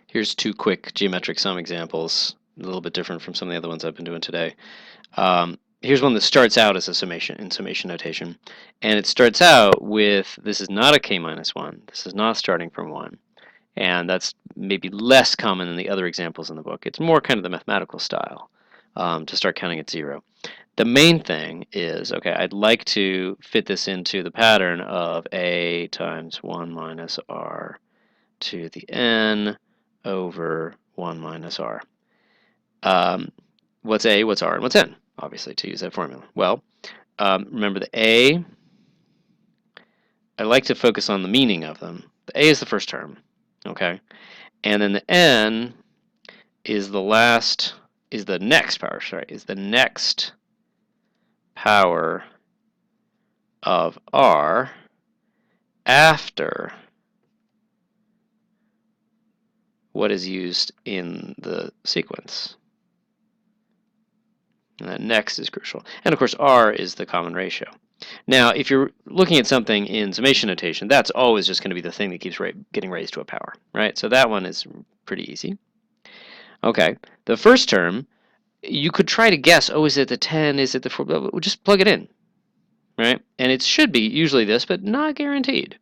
Here's two quick geometric sum examples, a little bit different from some of the other ones I've been doing today. Here's one that starts out as a summation in summation notation, and it starts out with, this is not a k minus 1, this is not starting from 1, and that's maybe less common than the other examples in the book. It's more kind of the mathematical style to start counting at 0. The main thing is, okay, I'd like to fit this into the pattern of a times 1 minus r to the n over 1 minus r. What's a, what's r, and what's n, obviously, to use that formula? Well, remember the a, I like to focus on the meaning of them. The a is the first term, okay? And then the n is the next power, sorry, is the next power of r after what is used in the sequence. And that next is crucial. And of course, r is the common ratio. Now, if you're looking at something in summation notation, that's always just going to be the thing that keeps getting raised to a power, right? So that one is pretty easy. Okay, the first term, you could try to guess, oh, is it the 10, is it the 4, we'll just plug it in, right? And it should be usually this, but not guaranteed.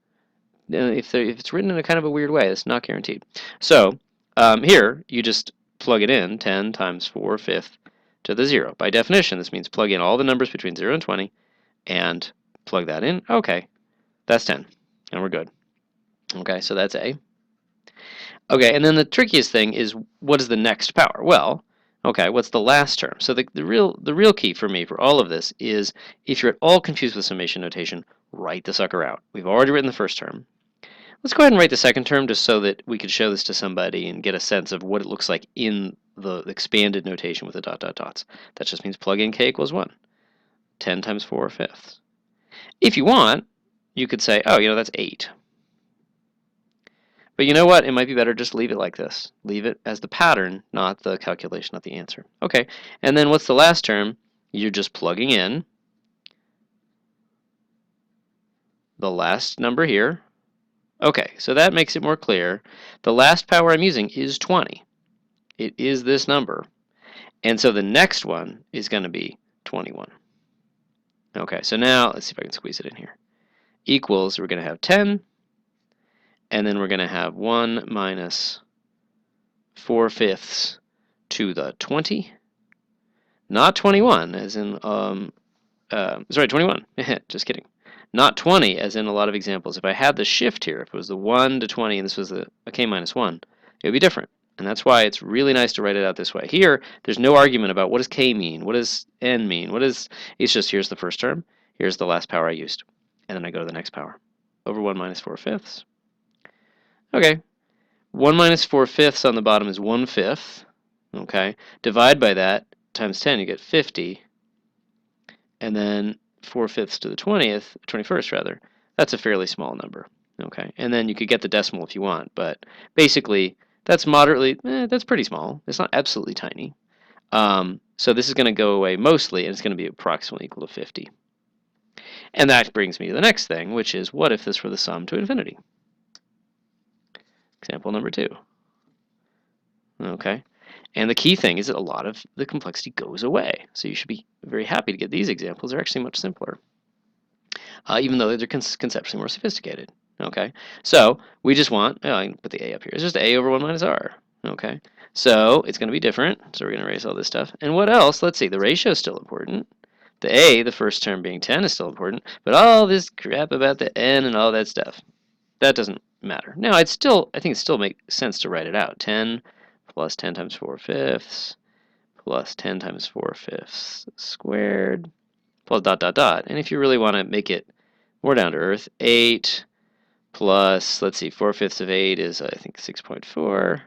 If it's written in a kind of a weird way, it's not guaranteed. So here, you just plug it in, 10 times 4/5 to the 0. By definition, this means plug in all the numbers between 0 and 20 and plug that in. Okay, that's 10, and we're good. Okay, so that's A. Okay, and then the trickiest thing is, what is the next power? Well, okay, what's the last term? So the real key for me for all of this is, if you're at all confused with summation notation, write the sucker out. We've already written the first term. Let's go ahead and write the second term just so that we could show this to somebody and get a sense of what it looks like in the expanded notation with the dot, dot, dots. That just means plug in k equals 1. 10 times 4/5. If you want, you could say, oh, that's 8. But you know what? It might be better just leave it like this. Leave it as the pattern, not the calculation, not the answer. Okay, and then what's the last term? You're just plugging in the last number here. Okay, so that makes it more clear. The last power I'm using is 20. It is this number. And so the next one is going to be 21. Okay, so now let's see if I can squeeze it in here. Equals, we're going to have 10, and then we're going to have 1 minus 4/5 to the 20. Not 21, as in, sorry, 21. Just kidding. Not 20, as in a lot of examples. If I had the shift here, if it was the 1 to 20 and this was a k minus 1, it would be different. And that's why it's really nice to write it out this way. Here, there's no argument about what does k mean, what does n mean, it's just here's the first term, here's the last power I used, and then I go to the next power. Over 1 minus 4/5. Okay, 1 minus 4/5 on the bottom is 1/5. Okay, divide by that times 10, you get 50. And then 4/5 to the 21st rather. That's a fairly small number. Okay, and then you could get the decimal if you want, but basically that's moderately, that's pretty small. It's not absolutely tiny. So this is going to go away mostly, and it's going to be approximately equal to 50. And that brings me to the next thing, which is, what if this were the sum to infinity? Example number 2. Okay, and the key thing is that a lot of the complexity goes away. So you should be very happy to get these examples. They're actually much simpler, even though they're conceptually more sophisticated. Okay, so we just want, I can put the a up here. It's just a over 1 minus r. Okay, so it's going to be different. So we're going to erase all this stuff. And what else? Let's see. The ratio is still important. The a, the first term being 10, is still important. But all this crap about the n and all that stuff, that doesn't matter. Now, I think it still makes sense to write it out. 10 plus 10 times 4/5 plus 10 times 4/5 squared plus dot, dot, dot. And if you really want to make it more down to earth, 8 plus, let's see, 4/5 of 8 is, I think, 6.4.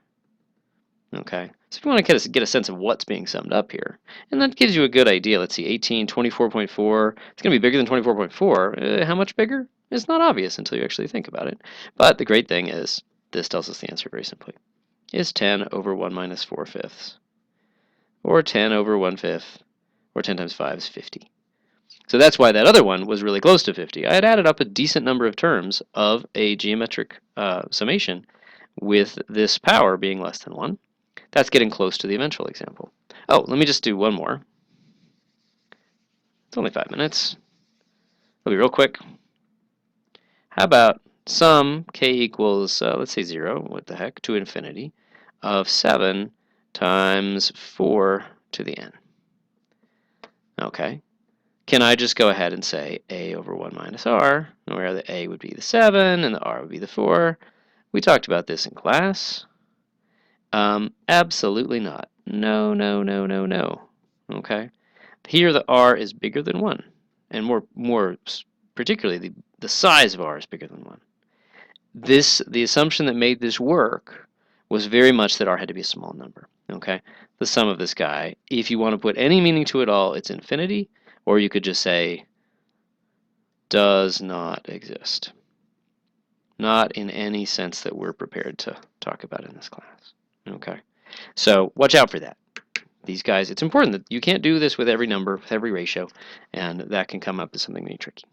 Okay, so if you want to get a sense of what's being summed up here, and that gives you a good idea. Let's see, 18, 24.4. It's going to be bigger than 24.4. How much bigger? It's not obvious until you actually think about it. But the great thing is, this tells us the answer very simply. Is 10 over 1 minus 4/5, or 10 over 1/5, or 10 times 5 is 50. So that's why that other one was really close to 50. I had added up a decent number of terms of a geometric summation with this power being less than 1. That's getting close to the eventual example. Oh, let me just do one more. It's only 5 minutes. It'll be real quick. How about sum k equals, let's say 0, what the heck, to infinity, of 7 times 4 to the n. Okay. Can I just go ahead and say a over 1 minus r, where the a would be the 7 and the r would be the 4? We talked about this in class. Absolutely not. No, no, no, no, no. Okay. Here the r is bigger than 1, and more particularly the size of r is bigger than 1. The assumption that made this work was very much that r had to be a small number. Okay, the sum of this guy. If you want to put any meaning to it all, it's infinity, or you could just say does not exist. Not in any sense that we're prepared to talk about in this class. Okay, so watch out for that. These guys, it's important that you can't do this with every number, with every ratio, and that can come up as something really tricky.